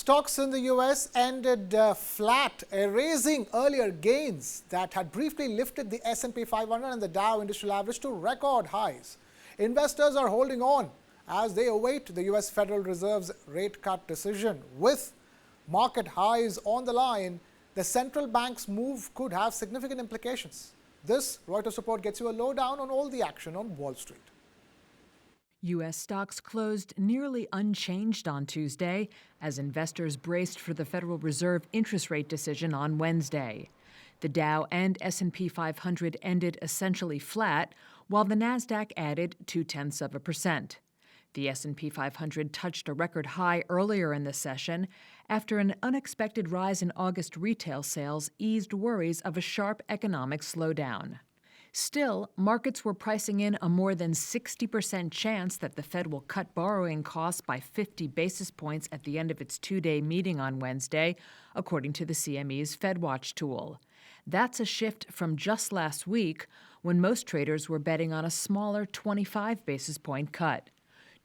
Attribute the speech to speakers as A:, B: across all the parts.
A: Stocks in the US ended flat, erasing earlier gains that had briefly lifted the S&P 500 and the Dow Industrial Average to record highs. Investors are holding on as they await the US Federal Reserve's rate cut decision. With market highs on the line, the central bank's move could have significant implications. This Reuters report gets you a lowdown on all the action on Wall Street.
B: U.S. stocks closed nearly unchanged on Tuesday as investors braced for the Federal Reserve interest rate decision on Wednesday. The Dow and S&P 500 ended essentially flat, while the Nasdaq added 0.2%. The S&P 500 touched a record high earlier in the session after an unexpected rise in August retail sales eased worries of a sharp economic slowdown. Still, markets were pricing in a more than 60% chance that the Fed will cut borrowing costs by 50 basis points at the end of its two-day meeting on Wednesday, according to the CME's FedWatch tool. That's a shift from just last week, when most traders were betting on a smaller 25 basis point cut.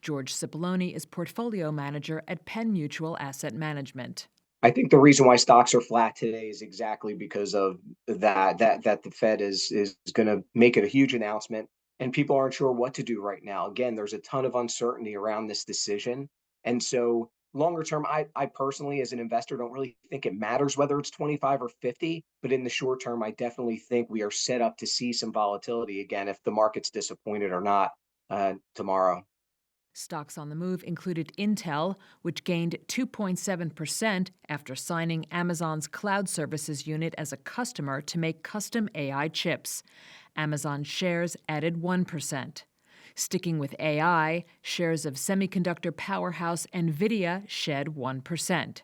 B: George Cipollone is portfolio manager at Penn Mutual Asset Management.
C: I think the reason why stocks are flat today is exactly because of that the Fed is going to make it a huge announcement and people aren't sure what to do right now. Again, there's a ton of uncertainty around this decision. And so longer term, I personally, as an investor, don't really think it matters whether it's 25 or 50. But in the short term, I definitely think we are set up to see some volatility again if the market's disappointed or not tomorrow.
B: Stocks on the move included Intel, which gained 2.7% after signing Amazon's cloud services unit as a customer to make custom AI chips. Amazon shares added 1%. Sticking with AI, shares of semiconductor powerhouse NVIDIA shed 1%.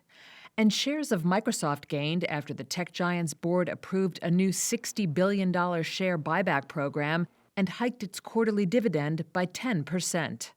B: And shares of Microsoft gained after the tech giant's board approved a new $60 billion share buyback program and hiked its quarterly dividend by 10%.